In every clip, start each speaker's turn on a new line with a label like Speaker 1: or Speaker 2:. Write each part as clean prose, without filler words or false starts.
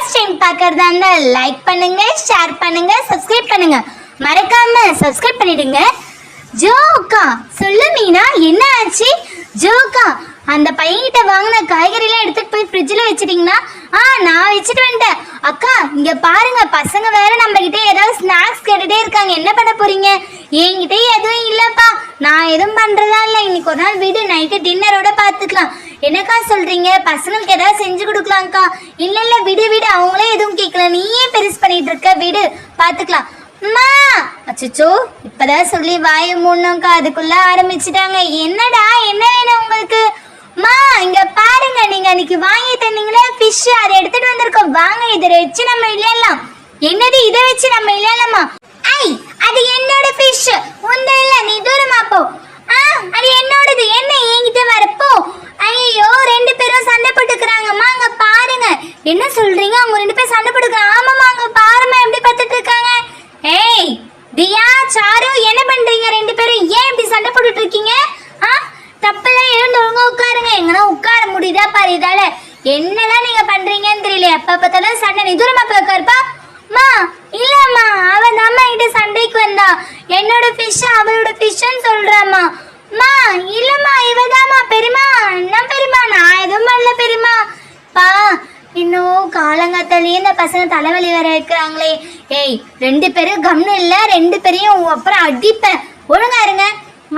Speaker 1: First time பார்க்கறதா இருந்தா like பண்ணுங்க, share பண்ணுங்க, சப்ஸ்கிரைப் பண்ணுங்க. மறக்காம சப்ஸ்கிரைப் பண்ணிடுங்க. ஜோக்கா சொல்லு மீனா, என்ன ஆச்சு? ஜோக்கா அந்த பையன்கிட்ட வாங்கின காய்கறிலாம் எடுத்துட்டு போய் ஃப்ரிட்ஜில் வச்சிட்டீங்களா? நான் வச்சுட்டு வந்துட்டேன். அக்கா இங்க பாருங்க, பசங்க வேற நம்ம கிட்ட ஏதாவது ஸ்நாக்ஸ் கேட்டுட்டே இருக்காங்க. என்ன பண்ண போறீங்க? என்கிட்ட எதுவும் இல்லப்பா, நான் எதுவும் பண்றதா இல்லை. இன்னைக்கு ஒரு நாள் வீடு நைட்டு டின்னரோட பார்த்துக்கலாம். என்னக்கா சொல்றீங்க? பசங்களுக்கு ஏதாவது செஞ்சு கொடுக்கலாம்க்கா. இல்ல விடு விடு, அவங்களே எதுவும் கேட்கல, நீயே பெருசு பண்ணிட்டு இருக்க, விடு பார்த்துக்கலாம். அம்மா அச்சோ, இப்பதான் சொல்லி வாய மூடணும்க்கா, அதுக்குள்ள ஆரம்பிச்சுட்டாங்க. என்னடா, என்ன வேணும் உங்களுக்கு? மா இங்க பாருங்க, நீங்க அன்னைக்கு வாங்கி தந்தீங்களே ஃபிஷ், அதை எடுத்துட்டு வந்திருக்கோம். வாங்க, இதை வச்சு நம்ம விளையாடலாம். என்னது இதை வச்சு நம்ம விளையாடலாமா? ஐ, அது என்னோட ஃபிஷ், உந்த இல்ல, நீ தூரமா போ. அது என்னோடது, என்ன என்கிட்ட வரப்போ? ஐயோ, ரெண்டு பேரும் சண்டை போட்டுக்கிறாங்கம்மா, அங்க பாருங்க. என்ன சொல்றீங்க? அவங்க ரெண்டு பேரும் சண்டை போட்டுக்கிறாங்க? ஆமாமா, அங்க பாருமா எப்படி பார்த்துட்டு இருக்காங்க. ஏய் தியா, சாரு, என்ன பண்றீங்க ரெண்டு பேரும்? ஏன் இப்படி சண்டை போட்டுட்டு இருக்கீங்க? தப்பெல்லாம் எழுந்து ஒழுங்கா உட்காருங்க. எங்கன்னா உட்கார முடியுதா பாரு. இதால என்னதான் நீங்க பண்றீங்கன்னு தெரியல. எப்ப பார்த்தாலும் சண்டை. நீ தூரமா போய் உட்காருப்பா. மா இல்லம்மா, அவன் அம்மா கிட்ட சண்டைக்கு வந்தா. என்னோட ஃபிஷ் அவளோட ஃபிஷ்ன்னு சொல்றாமா. மா இல்லம்மா, இவதாமா பெரியமா. என்ன பெரியமா? நான் எதுவும் பண்ணல பெரியமா. பா இன்னும் காலங்காத்தாலேயே இந்த பசங்க தலைவலி வேற இருக்கிறாங்களே. ஏய், ரெண்டு பேரும் கம்னு இல்லை, ரெண்டு பேரையும் அப்புறம் அடிப்பேன். ஒழுங்கா இருங்க.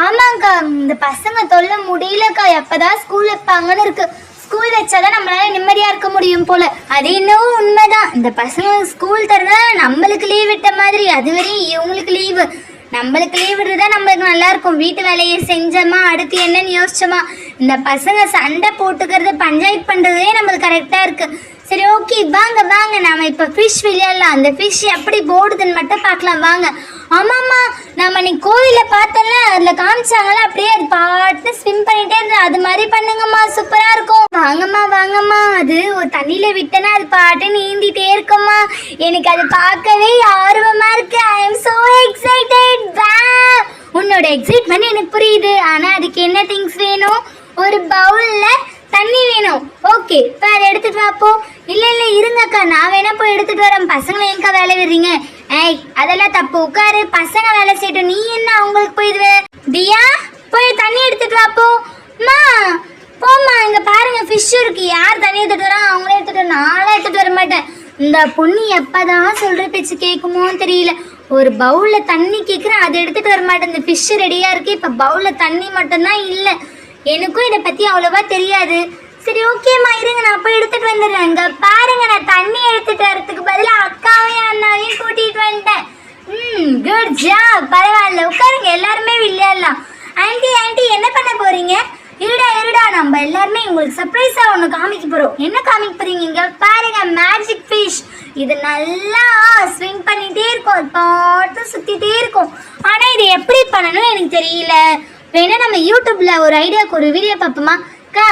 Speaker 1: ஆமாங்க்கா, இந்த பசங்க தொல்ல முடியலக்கா. எப்பதான் ஸ்கூல் வைப்பாங்கன்னு இருக்கு. ஸ்கூல் வச்சாதான் நம்மளால நிம்மதியா இருக்க முடியும் போல. அது இன்னும் உண்மைதான். இந்த பசங்க ஸ்கூல் தரதா நம்மளுக்கு லீவ் விட்ட மாதிரி, அதுவரையும் இவங்களுக்கு லீவு. நம்மளுக்கு லீவ் விடுறதா நம்மளுக்கு நல்லா இருக்கும். வீட்டு வேலையை செஞ்சோமா, அடுத்து என்னன்னு யோசிச்சோமா. இந்த பசங்க சண்டை போட்டுக்கிறது, பஞ்சாயத்து பண்றதே நம்மளுக்கு கரெக்டா இருக்கு. சரி, ஓகே, வாங்க வாங்க, நாம இப்ப ஃபிஷ் விளையாடலாம். அந்த ஃபிஷ் எப்படி போடுதுன்னு மட்டும் பார்க்கலாம் வாங்க. ஆமாம்மா, நம்ம நீ கோவில பார்த்தோம்ல, அதுல காமிச்சாங்களா, அப்படியே அது பாட்டு ஸ்விம் பண்ணிட்டே இருந்தது. அது மாதிரி பண்ணுங்கம்மா, சூப்பரா இருக்கும். வாங்கம்மா வாங்கம்மா, அது ஒரு தண்ணியில விட்டனா அது பாட்டு நீந்திட்டே இருக்கும்மா. எனக்கு அது பார்க்கவே ஆர்வமா இருக்கு. I am so excited. உன்னோட எக்ஸைட்மெண்ட் எனக்கு புரியுது. ஆனா அதுக்கு என்ன திங்ஸ் வேணும்? ஒரு பவுல்ல தண்ணி வேணும். ஓகே, இப்போ அதை எடுத்துட்டு வாப்போ. இல்லை இருங்கக்கா, நான் வேணா போய் எடுத்துட்டு வரேன். பசங்களை எங்கக்கா வேலை விடுறீங்க? ஏய், அதெல்லாம் தப்பு. உட்காரு, பசங்க வேலை செய்யட்டும். நீ என்ன அவங்களுக்கு போயிடுவே? தியா, போய் தண்ணி எடுத்துட்டு வாப்போ. மா போம்மா, இங்க பாருங்க ஃபிஷ் இருக்கு. யார் தண்ணி எடுத்துட்டு வரா? அவங்களே எடுத்துட்டு வர, நானும் எடுத்துட்டு வர மாட்டேன். இந்த பொண்ணு எப்பதான் சொல்ற பேச்சு கேட்குமோன்னு தெரியல. ஒரு பவுல்ல தண்ணி கேட்குறேன், அதை எடுத்துட்டு வர மாட்டேன். இந்த ஃபிஷ் ரெடியா இருக்கு, இப்போ பவுல்ல தண்ணி மட்டும்தான் இல்லை. எனக்கும் இதை பத்தி அவ்வளவா தெரியாது. சரி, ஓகேம்மா, இருங்க, நான் போய் எடுத்துட்டு வந்துடுறேன். இங்க பாருங்க, நான் தண்ணி எடுத்துட்டு வரதுக்கு பதிலாக அக்காவையும் அண்ணாவையும் கூட்டிட்டு வந்துட்டேன். குட் ஜாப், பரவாயில்ல. உட்காருங்க, எல்லாருமே விளையாடலாம். ஆண்டி ஆண்டி, என்ன பண்ண போறீங்க? இருடா, நம்ம எல்லாருமே உங்களுக்கு சர்ப்ரைஸா ஒன்று காமிக்க போறோம். என்ன காமிக்க போறீங்க? இங்க பாருங்க, மேஜிக் ஃபிஷ். இது நல்லா ஸ்விம் பண்ணிட்டே இருக்கும், பாட்டு சுத்திட்டே இருக்கும். ஆனா இது எப்படி பண்ணணும் எனக்கு தெரியல. வேணா நம்ம யூடியூப்ல ஒரு ஐடியாவுக்கு ஒரு வீடியோ பார்ப்போமா? அக்கா,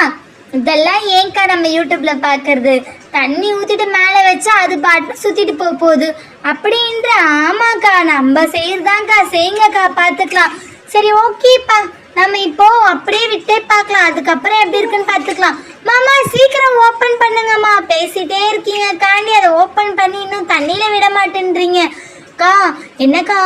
Speaker 1: இதெல்லாம் ஏன்க்கா நம்ம யூடியூப்ல பார்க்கறது? தண்ணி ஊற்றிட்டு மேலே வச்சா அது பாட்டு சுற்றிட்டு போகுது அப்படின்ற. ஆமாக்கா, நம்ம செய்யறதாங்க்கா, செய்யுங்கக்கா, பார்த்துக்கலாம். சரி, ஓகேப்பா, நம்ம இப்போ அப்படியே விட்டே பார்க்கலாம். அதுக்கப்புறம் எப்படி இருக்குன்னு பார்த்துக்கலாம். மாமா சீக்கிரம் ஓப்பன் பண்ணுங்கம்மா. பேசிட்டே இருக்கீங்க காண்டி, அதை ஓப்பன் பண்ணி இன்னும் தண்ணியில விட மாட்டேன்றீங்க. அக்கா, என்னக்கா,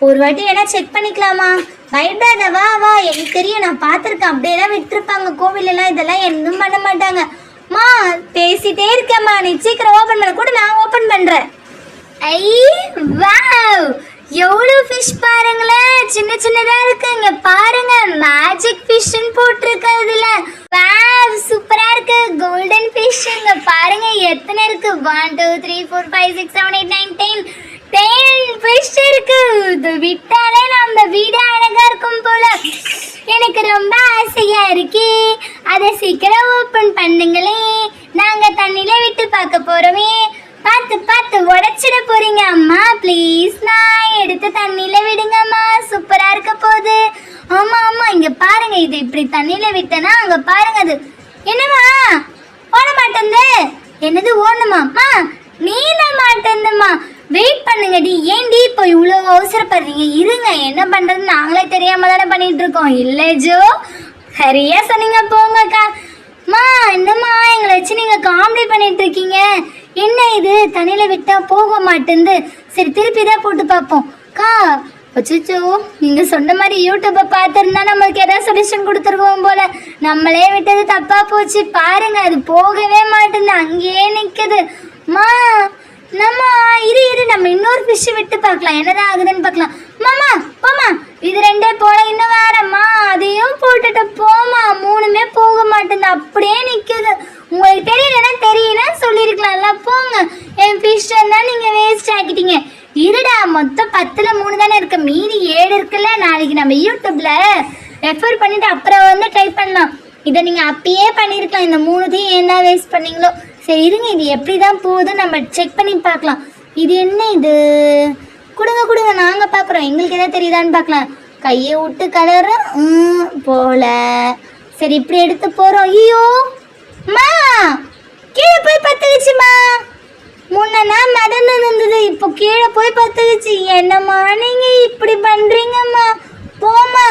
Speaker 1: ஒரு வாட்டி வேணா செக் பண்ணிக்கலாமா? பயப்படாத, வா வா, எனக்கு தெரியும், நான் பார்த்துருக்கேன். அப்படியே தான் விட்டுருப்பாங்க கோவிலெல்லாம், இதெல்லாம் எதுவும் பண்ண மாட்டாங்க. மா பேசிட்டே இருக்கேம்மா, நீ சீக்கிரம் ஓப்பன் பண்ண கூட, நான் ஓப்பன் பண்றேன். ஐ வாவ், எவ்வளவு ஃபிஷ் பாருங்களேன், சின்னதா இருக்கு. இங்க பாருங்க, மேஜிக் ஃபிஷ்னு போட்டிருக்கு அதுல. வாவ், சூப்பரா இருக்கு. Golden fish. இங்க பாருங்க எத்தனை இருக்கு. 1 2 3 4 5 6 7 8 9 10 ஃபிஷ் இருக்கு. இது விட்டாலே நம்ம வீடு அழகா இருக்கும் போல. எனக்கு ரொம்ப ஆசையா இருக்கே. அதை சீக்கிரம் ஓப்பன் பண்ணுங்களே, நாங்க தண்ணியில விட்டு பார்க்க போறோமே. பார்த்து உடைச்சிட போறீங்க அம்மா, ப்ளீஸ். நான் எடுத்து தண்ணியில விடுங்கம்மா, சூப்பரா இருக்க போகுது. ஆமா, இங்க பாருங்க, இது இப்படி தண்ணியில விட்டனா அங்க பாருங்க. அது என்னமா ஓட மாட்டேங்குது? என்னது ஓடணுமாம்மா? நீந்த மாட்டேந்துமா. வெயிட் பண்ணுங்கடி. ஏன்டி இப்போ இவ்வளோ அவசரப்படுறீங்க? இருங்க, என்ன பண்றது, நாங்களே தெரியாம தானே பண்ணிட்டு இருக்கோம். இல்லை ஜோ, சரியா சொன்னீங்க, போங்கக்கா. மா என்னம்மா, எங்களை வச்சு நீங்க காமெடி பண்ணிட்டு இருக்கீங்க? என்ன இது தண்ணியில விட்டா போக மாட்டேங்குது. சரி திருப்பி தான் போட்டு பார்ப்போம். அக்கா அச்சோ, நீங்க சொன்ன மாதிரி யூடியூப்பை பார்த்துருந்தா நம்மளுக்கு ஏதாவது சொல்யூஷன் கொடுத்துருவோம் போல. நம்மளே விட்டது தப்பா போச்சு. பாருங்க அது போகவே மாட்டேங்குது, அங்கேயே நிக்குது. மா நம்ம இரு நம்ம இன்னொரு ஃபிஷ் விட்டு பார்க்கலாம், என்னதான் ஆகுதுன்னு பார்க்கலாம். மாமா போமா, இது ரெண்டே போல, இன்னும் வேறம்மா அதையும் போட்டுட்டு போமா. மூணுமே போக மாட்டேங்குது, அப்படியே நிக்குது. உங்களுக்கு தெரியலன்னா சொல்லியிருக்கலாம்ல. போங்க, என் ஃபிஷ் தான் நீங்க வேஸ்ட் ஆக்கிட்டீங்க. இருடா, மொத்தம் 10ல் 3 தானே இருக்கு, மீதி 7 இருக்குல்ல. நாளைக்கு நம்ம யூடியூப்ல ரெஃபர் பண்ணிட்டு அப்புறம் வந்து ட்ரை பண்ணலாம். இதை நீங்க அப்பயே பண்ணியிருக்கலாம். இந்த 3த்தையும் ஏன்னா வேஸ்ட் பண்ணீங்களோ. சரி இருங்க, இது எப்படி தான் போகுதுன்னு நம்ம செக் பண்ணி பார்க்கலாம். இது என்ன இது? கொடுங்க நாங்கள் பார்க்குறோம், எங்களுக்கு எதாவது தெரியுதான்னு பார்க்கலாம். கையை விட்டு கலர் போல. சரி இப்படி எடுத்து போகிறோம். ஐயோ மா, கீழே போய் பத்துக்குச்சுமா. முன்னா மிதந்து இருந்தது, இப்போ கீழே போய் பத்துக்குச்சு. என்னம்மா நீங்கள் இப்படி பண்ணுறீங்கம்மா? போம்மா,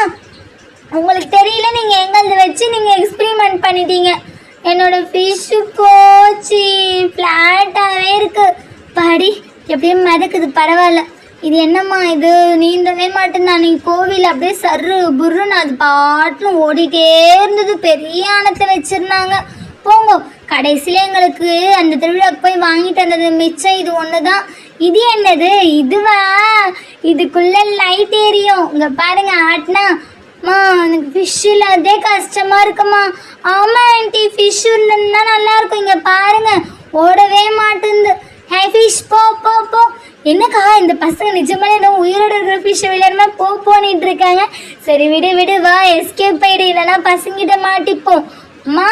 Speaker 1: உங்களுக்கு தெரியல, நீங்கள் எங்களது வச்சு நீங்கள் எக்ஸ்பிரிமெண்ட் பண்ணிட்டீங்க. என்னோட ஃபிஷ்ஷு போச்சு, ஃப்ளாட்டாகவே இருக்கு. பாடி எப்படியும் மிதக்குது, பரவாயில்ல. இது என்னம்மா இது? நீந்தவே மாட்டேன். அன்னைக்கு கோவில் அப்படியே சர்ரு புர்ருன்னு அது பாட்டிலும் ஓடிட்டே இருந்தது. பெரிய ஆணத்தை வச்சுருந்தாங்க. போங்க, கடைசியில் எங்களுக்கு அந்த திருவிழாக்கு போய் வாங்கிட்டு வந்தது மிச்சம் இது ஒன்று தான். இது என்னது? இதுவா? இதுக்குள்ளே லைட் எரியும். இங்கே பாருங்க, ஆட்டினா மா எனக்கு ஃபிஷ் இல்லாதே கஷ்டமாக இருக்குமா. ஆமாம் ஆண்டி, ஃபிஷ் இருந்தா நல்லாயிருக்கும். இங்கே பாருங்க, ஓடவே மாட்டேங்குது. ஹே ஃபிஷ், போ போ போ. என்னக்கா இந்த பசங்க நிஜமாலே ஏதோ உயிரோட இருக்கிற ஃபிஷ்ஷை விளையாடுமா போனிட்டு இருக்காங்க. சரி விடு வா, எஸ்கேப் ஆயிடு, இல்லைன்னா பசங்கிட்ட மாட்டிப்போம். மா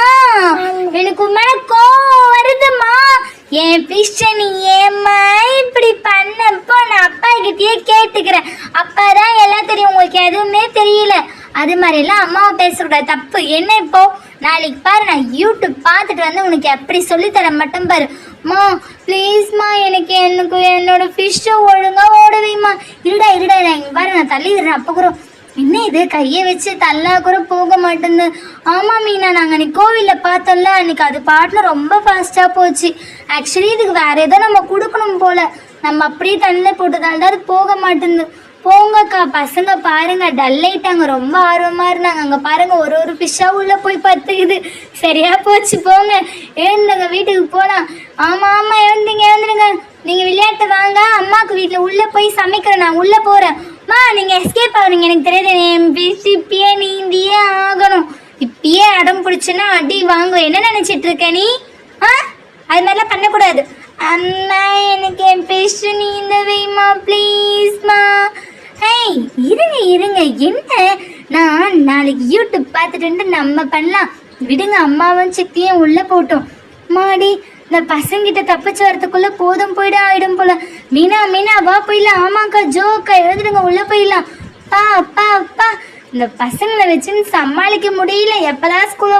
Speaker 1: எனக்கு மேல கோவம் வருதுமா. என் ஃபிஷ்ஷை நீ ஏம்மா இப்படி பண்ணப்போ நான் அப்பா கிட்டேயே கேட்டுக்கிறேன். அப்பதான் எல்லாம் தெரியும், உங்களுக்கு எதுவுமே தெரியல. அது மாதிரிலாம் அம்மாவை பேசக்கூடாது, தப்பு. என்ன இப்போ நாளைக்கு பாரு, நான் யூடியூப் பார்த்துட்டு வந்து உனக்கு எப்படி சொல்லித்தர மட்டும் பாரு. மா ப்ளீஸ்மா, எனக்கு என்னோட ஃபிஷ்ஷை ஒழுங்காக ஓடவைம்மா. இருடா இங்கே பாரு, நான் தள்ளி விடுறேன். அப்போ கூட என்ன இது, கையை வச்சு தள்ளா கூட போக மாட்டேங்குது. ஆமாம் மீனா, நாங்கள் அன்றைக்கி கோவிலில் பார்த்தோம்ல, அன்றைக்கி அது பாட்டில் ரொம்ப ஃபாஸ்ட்டாக போச்சு. ஆக்சுவலி இதுக்கு வேறு ஏதோ நம்ம கொடுக்கணும் போல். நம்ம அப்படியே தண்ணியில் போட்டதால தான் அது போக மாட்டேங்குது. போங்கக்கா, பசங்க பாருங்க டல் ஆயிட்டாங்க, ரொம்ப ஆர்வமாக இருந்தாங்க. அங்கே பாருங்க, ஒரு ஃபிஷ்ஷாக உள்ளே போய் பார்த்துக்குது. சரியா போச்சு, போங்க எழுந்துங்க, வீட்டுக்கு போகலாம். ஆமாம் எழுந்துருங்க. நீங்கள் விளையாட்டு வாங்க, அம்மாவுக்கு வீட்டில் உள்ளே போய் சமைக்கிறேன், நான் உள்ளே போகிறேன். மா நீங்கள் எஸ்கேப் ஆகுறீங்க, எனக்கு தெரியாது. என் ஃபிஷ் இப்பயே நீந்தியே ஆகணும். இப்பயே அடம் பிடிச்சுன்னா அடி வாங்குவேன். என்ன நினச்சிட்டு இருக்க நீ? அது மாதிரிலாம் பண்ணக்கூடாது. அம்மா எனக்கு என் ஃபிஷ் நீந்த வைமா ப்ளீஸ்மா. ஹேய் இருங்க, என்ன நான் நாளைக்கு யூடியூப் பார்த்துட்டு நம்ம பண்ணலாம். விடுங்க, அம்மாவும் சித்தியும் உள்ளே போட்டோம். மாடி இந்த பசங்கிட்ட தப்பிச்சு வரத்துக்குள்ள போதும் ஆயிடும் போல. மீனா வா போயிடலாம். ஆமாக்கா, ஜோக்கா எழுதுடுங்க, உள்ள போயிடலாம். அப்பா இந்த பசங்களை வச்சுன்னு சமாளிக்க முடியல. எப்பதான் ஸ்கூல்